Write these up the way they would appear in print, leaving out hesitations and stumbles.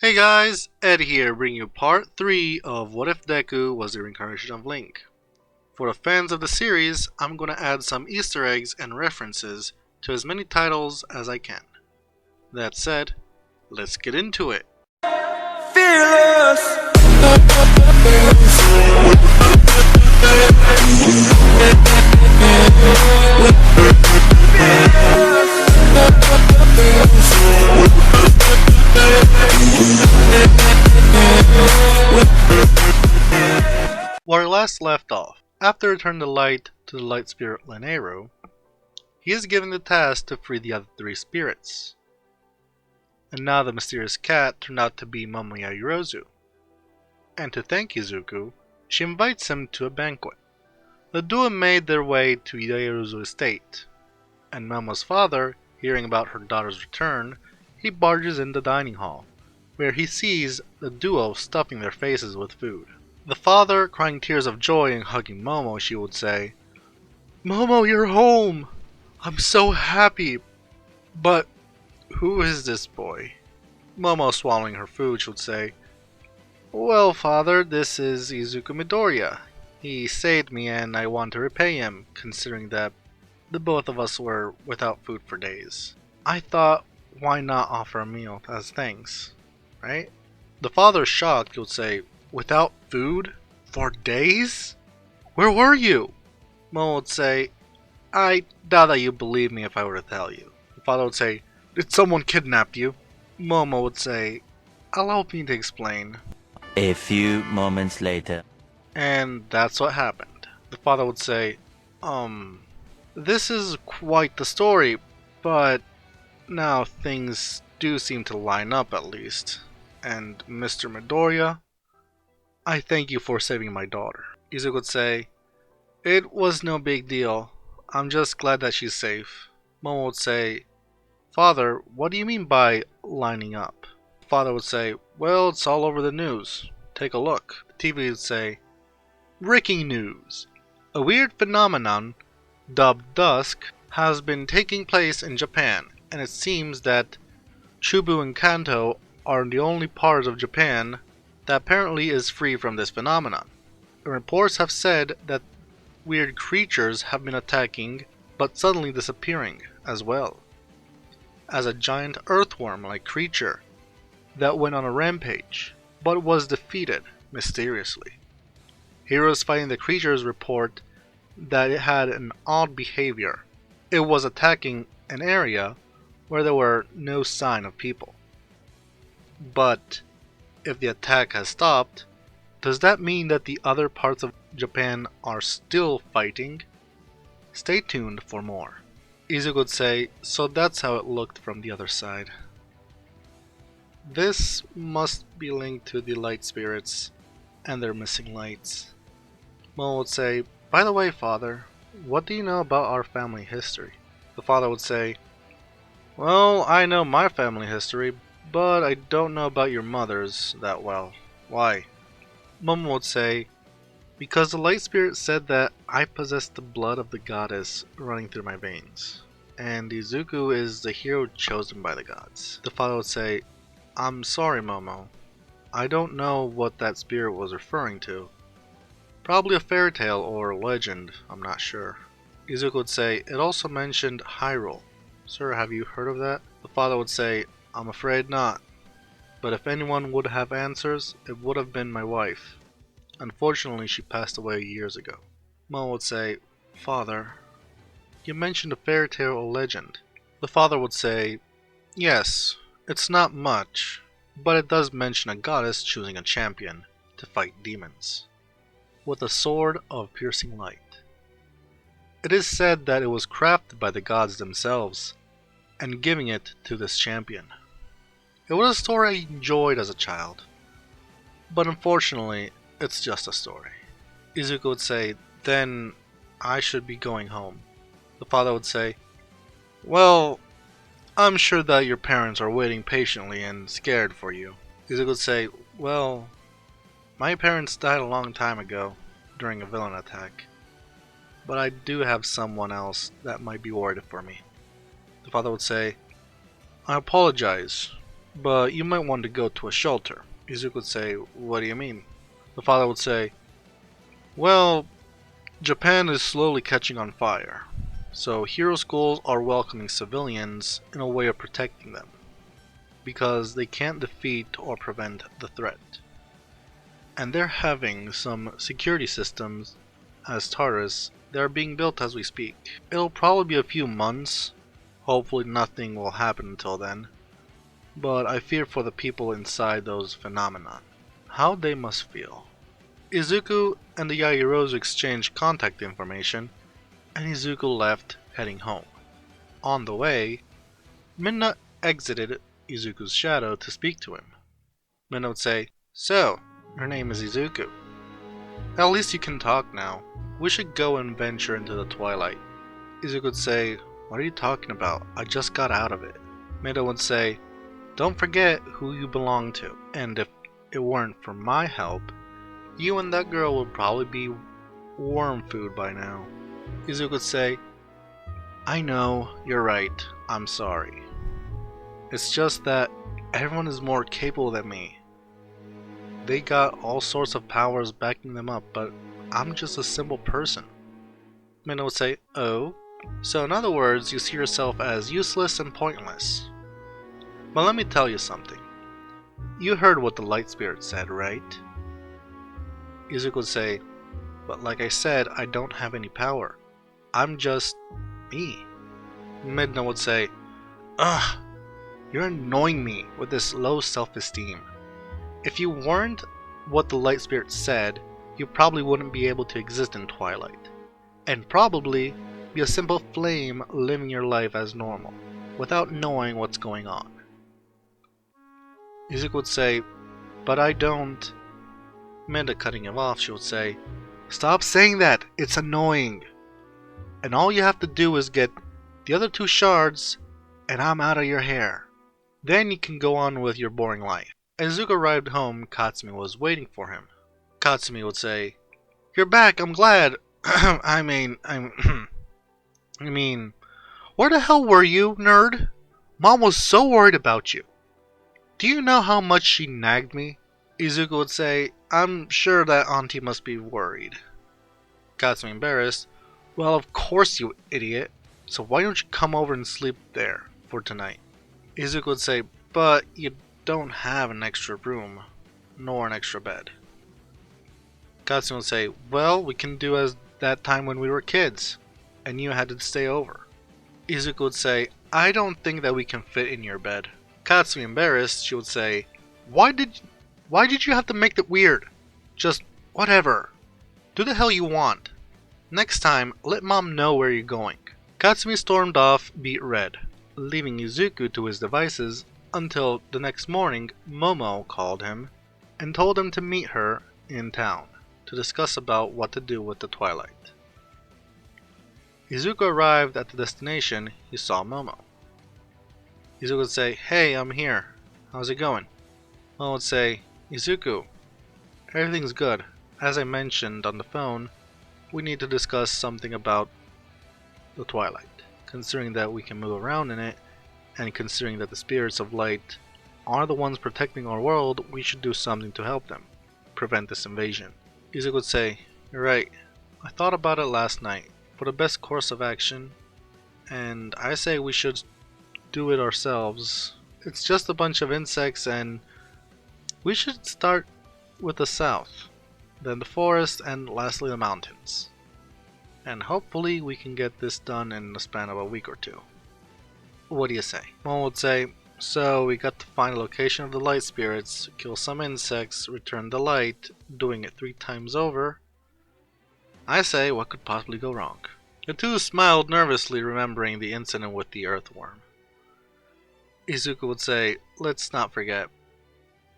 Hey guys, Ed here bringing you part 3 of What If Deku was the reincarnation of Link. For the fans of the series, I'm gonna add some Easter eggs and references to as many titles as I can. That said, let's get into it. Fearless. Where we last left off, after returning the light to the light spirit Leneru, he is given the task to free the other 3 spirits. And now the mysterious cat turned out to be Momo Yaoyorozu. And to thank Izuku, she invites him to a banquet. The duo made their way to Yaoyorozu's estate, and Momo's father, hearing about her daughter's return, he barges in the dining hall, where he sees the duo stuffing their faces with food. The father, crying tears of joy and hugging Momo, she would say, "Momo, you're home! I'm so happy! But who is this boy?" Momo, swallowing her food, would say, "Well, father, this is Izuku Midoriya. He saved me and I want to repay him, considering that the both of us were without food for days. I thought, why not offer a meal as thanks, right?" The father, shocked, would say, "Without food? For days? Where were you?" Momo would say, "I doubt that you believe me if I were to tell you." The father would say, "Did someone kidnap you?" Momo would say, "Allow me to explain." A few moments later. And that's what happened. The father would say, this is quite the story, but now things do seem to line up at least. And Mr. Midoriya, I thank you for saving my daughter." Izuku would say, "It was no big deal. I'm just glad that she's safe." Momo would say, "Father, what do you mean by lining up?" Father would say, "Well, it's all over the news. Take a look." The TV would say, "Breaking news. A weird phenomenon, dubbed dusk, has been taking place in Japan, and it seems that Chubu and Kanto are the only parts of Japan that apparently is free from this phenomenon. Reports have said that weird creatures have been attacking, but suddenly disappearing as well, as a giant earthworm-like creature that went on a rampage, but was defeated mysteriously. Heroes fighting the creatures report that it had an odd behavior. It was attacking an area where there were no sign of people. But if the attack has stopped, does that mean that the other parts of Japan are still fighting? Stay tuned for more." Izuku would say, "So that's how it looked from the other side." This must be linked to the light spirits and their missing lights. Momo would say, "By the way, father, what do you know about our family history?" The father would say, "Well, I know my family history, but I don't know about your mother's that well. Why?" Momo would say, "Because the light spirit said that I possess the blood of the goddess running through my veins, and Izuku is the hero chosen by the gods." The father would say, "I'm sorry, Momo. I don't know what that spirit was referring to. Probably a fairy tale or legend, I'm not sure." Izuku would say, "It also mentioned Hyrule. Sir, have you heard of that?" The father would say, "I'm afraid not. But if anyone would have answers, it would have been my wife. Unfortunately, she passed away years ago." Momo would say, "Father, you mentioned a fairy tale or legend." The father would say, "Yes, it's not much, but it does mention a goddess choosing a champion to fight demons with a sword of piercing light. It is said that it was crafted by the gods themselves and giving it to this champion. It was a story I enjoyed as a child, but unfortunately, it's just a story." Izuku would say, "Then I should be going home." The father would say, "Well, I'm sure that your parents are waiting patiently and scared for you." Izuku would say, "Well, my parents died a long time ago during a villain attack, but I do have someone else that might be worried for me." The father would say, "I apologize. but you might want to go to a shelter. Izuku would say, what do you mean? The father would say, well, Japan is slowly catching on fire, so hero schools are welcoming civilians in a way of protecting them, because they can't defeat or prevent the threat. And they're having some security systems as Taurus. They're being built as we speak. It'll probably be a few months. Hopefully nothing will happen until then. But I fear for the people inside those phenomena. How they must feel. Izuku and the Yairozu exchanged contact information, and Izuku left, heading home. On the way, Minna exited Izuku's shadow to speak to him. Minna would say, so, your name is Izuku. At least you can talk now. We should go and venture into the twilight. Izuku would say, what are you talking about? I just got out of it. Minna would say, don't forget who you belong to, and if it weren't for my help, you and that girl would probably be worm food by now. Izuku would say, I know, you're right, I'm sorry. It's just that everyone is more capable than me. They got all sorts of powers backing them up, but I'm just a simple person. Minna would say, oh? So in other words, you see yourself as useless and pointless. But let me tell you something. You heard what the light spirit said, right? Izuku would say, but like I said, I don't have any power. I'm just me. Midna would say, ugh, you're annoying me with this low self-esteem. If you weren't what the light spirit said, you probably wouldn't be able to exist in Twilight, and probably be a simple flame living your life as normal, without knowing what's going on. Izuku would say, but I don't. Minda cutting him off, she would say, stop saying that, it's annoying. And all you have to do is get the other 2 shards, and I'm out of your hair. Then you can go on with your boring life. As Izuku arrived home, Katsumi was waiting for him. Katsumi would say, you're back, I'm glad. I mean, where the hell were you, nerd? Mom was so worried about you. Do you know how much she nagged me? Izuku would say, I'm sure that auntie must be worried. Katsumi embarrassed, well, of course, you idiot. So why don't you come over and sleep there for tonight? Izuku would say, but you don't have an extra room, nor an extra bed. Katsumi would say, well, we can do as that time when we were kids, and you had to stay over. Izuku would say, I don't think that we can fit in your bed. Katsumi embarrassed, she would say, why did you have to make that weird? Just whatever. Do the hell you want. Next time, let mom know where you're going. Katsumi stormed off, beet red, leaving Izuku to his devices until the next morning Momo called him and told him to meet her in town to discuss about what to do with the twilight. Izuku arrived at the destination. He saw Momo. Izuku would say, hey, I'm here. How's it going? Momo would say, Izuku, everything's good. As I mentioned on the phone, we need to discuss something about the twilight. Considering that we can move around in it, and considering that the spirits of light are the ones protecting our world, we should do something to help them prevent this invasion. Izuku would say, you're right. I thought about it last night. For the best course of action, and I say we should do it ourselves. It's just a bunch of insects, and we should start with the south, then the forest, and lastly the mountains. And hopefully we can get this done in the span of a week or 2. What do you say? Momo would say, so we got to find the location of the light spirits, kill some insects, return the light, doing it 3 times over. I say, what could possibly go wrong? The 2 smiled nervously, remembering the incident with the earthworm. Izuku would say, let's not forget,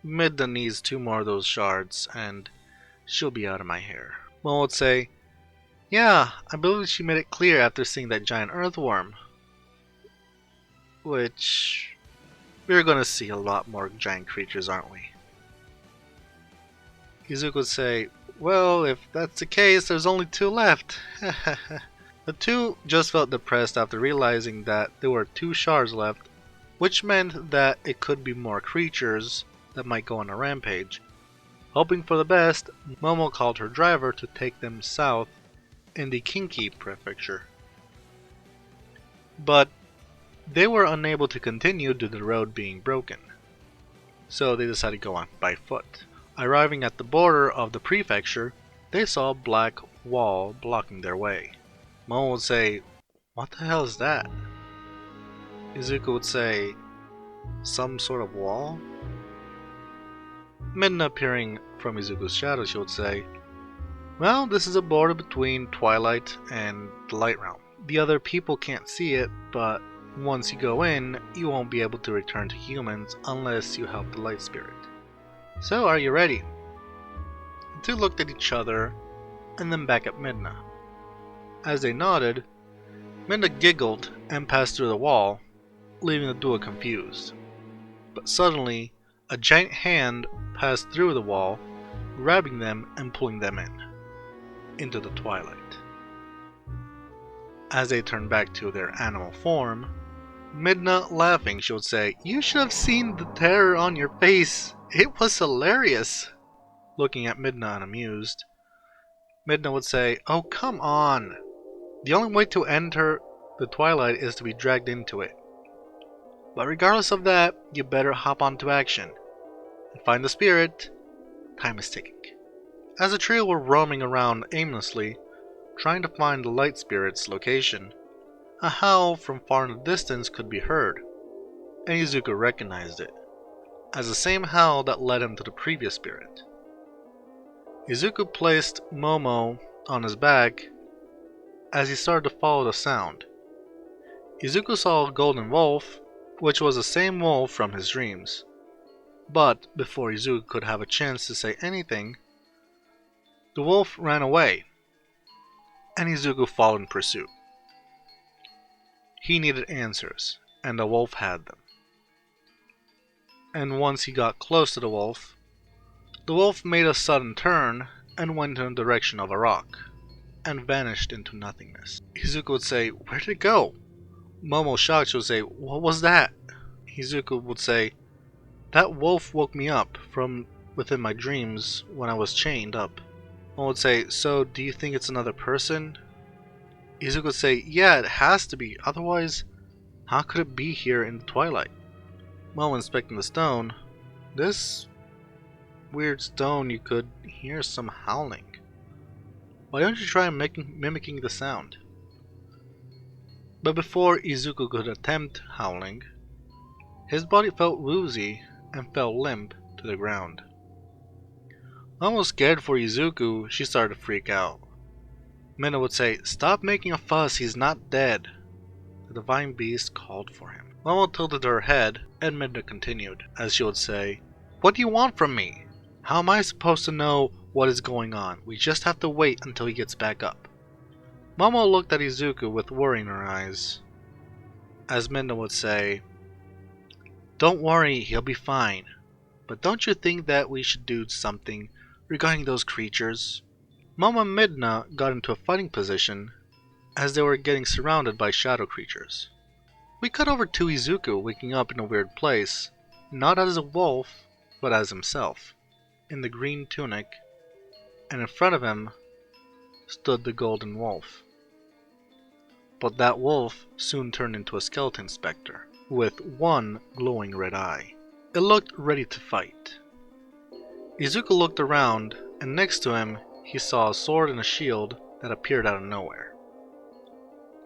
Midna needs 2 more of those shards, and she'll be out of my hair. Momo would say, yeah, I believe she made it clear after seeing that giant earthworm. Which, we're gonna see a lot more giant creatures, aren't we? Izuku would say, well, if that's the case, there's only 2 left. The 2 just felt depressed after realizing that there were 2 shards left, which meant that it could be more creatures that might go on a rampage. Hoping for the best, Momo called her driver to take them south in the Kinki prefecture. But they were unable to continue due to the road being broken, so they decided to go on by foot. Arriving at the border of the prefecture, they saw a black wall blocking their way. Momo would say, "What the hell is that?" Izuku would say, "Some sort of wall?" Midna appearing from Izuku's shadow, she would say, "Well, this is a border between Twilight and the Light Realm. The other people can't see it, but once you go in, you won't be able to return to humans unless you help the Light Spirit. So, are you ready?" The two looked at each other and then back at Midna. As they nodded, Midna giggled and passed through the wall, leaving the duo confused. But suddenly, a giant hand passed through the wall, grabbing them and pulling them into the twilight. As they turned back to their animal form, Midna laughing, she would say, "You should have seen the terror on your face. It was hilarious." Looking at Midna unamused, Midna would say, "Oh, come on. The only way to enter the twilight is to be dragged into it. But regardless of that, you better hop onto action and find the spirit. Time is ticking." As the trio were roaming around aimlessly, trying to find the light spirit's location, a howl from far in the distance could be heard, and Izuku recognized it as the same howl that led him to the previous spirit. Izuku placed Momo on his back as he started to follow the sound. Izuku saw a golden wolf, which was the same wolf from his dreams. But before Izuku could have a chance to say anything, the wolf ran away, and Izuku followed in pursuit. He needed answers, and the wolf had them. And once he got close to the wolf made a sudden turn and went in the direction of a rock, and vanished into nothingness. Izuku would say, "Where did it go?" Momo, shocked, would say, "What was that?" Izuku would say, "That wolf woke me up from within my dreams when I was chained up." Momo would say, "So, do you think it's another person?" Izuku would say, "Yeah, it has to be, otherwise, how could it be here in the twilight?" Momo, inspecting the stone, "This weird stone, you could hear some howling. Why don't you try mimicking the sound?" But before Izuku could attempt howling, his body felt woozy and fell limp to the ground. Almost scared for Izuku, she started to freak out. Minna would say, "Stop making a fuss, he's not dead." The divine beast called for him. Momo tilted her head, and Minna continued, as she would say, "What do you want from me? How am I supposed to know what is going on? We just have to wait until he gets back up." Momo looked at Izuku with worry in her eyes, as Minna would say, "Don't worry, he'll be fine. But don't you think that we should do something regarding those creatures?" Momo and Midna got into a fighting position as they were getting surrounded by shadow creatures. We cut over to Izuku waking up in a weird place, not as a wolf, but as himself, in the green tunic, and in front of him stood the golden wolf. But that wolf soon turned into a skeleton specter, with one glowing red eye. It looked ready to fight. Izuku looked around, and next to him he saw a sword and a shield that appeared out of nowhere.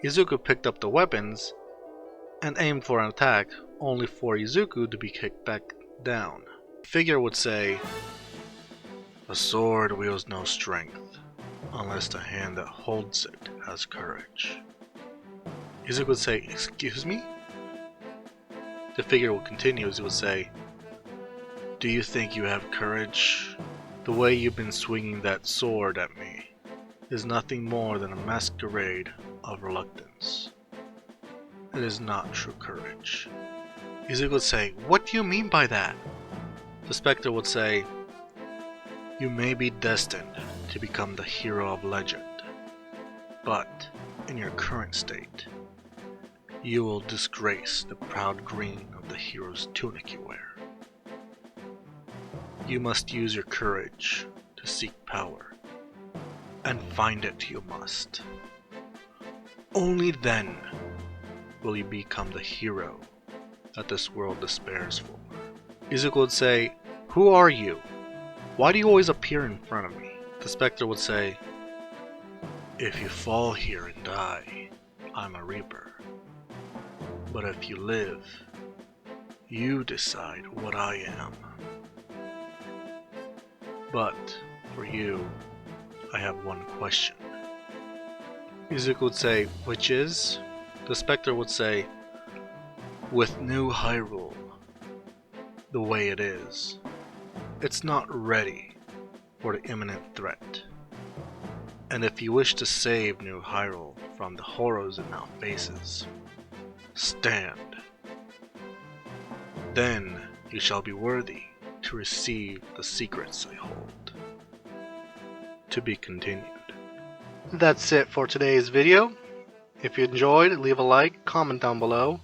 Izuku picked up the weapons and aimed for an attack, only for Izuku to be kicked back down. The figure would say, "A sword wields no strength, unless the hand that holds it has courage." Izuku would say, "Excuse me?" The figure would continue as it would say, "Do you think you have courage? The way you've been swinging that sword at me is nothing more than a masquerade of reluctance. It is not true courage." Izuku would say, "What do you mean by that?" The specter would say, "You may be destined to become the hero of legend, but in your current state, you will disgrace the proud green of the hero's tunic you wear. You must use your courage to seek power, and find it you must. Only then will you become the hero that this world despairs for. Izuku would say, "Who are you? Why do you always appear in front of me?" The Spectre would say, "If you fall here and die, I'm a Reaper. But if you live, you decide what I am. But for you, I have one question." Izuku would say, "Which is?" The Spectre would say, "With New Hyrule the way it is, it's not ready for the imminent threat. And if you wish to save New Hyrule from the horrors it now faces, stand. Then you shall be worthy to receive the secrets I hold." To be continued. That's it for today's video. If you enjoyed, leave a like, comment down below.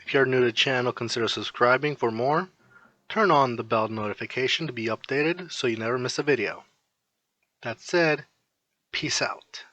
If you're new to the channel, consider subscribing for more. Turn on the bell notification to be updated so you never miss a video. That said, peace out.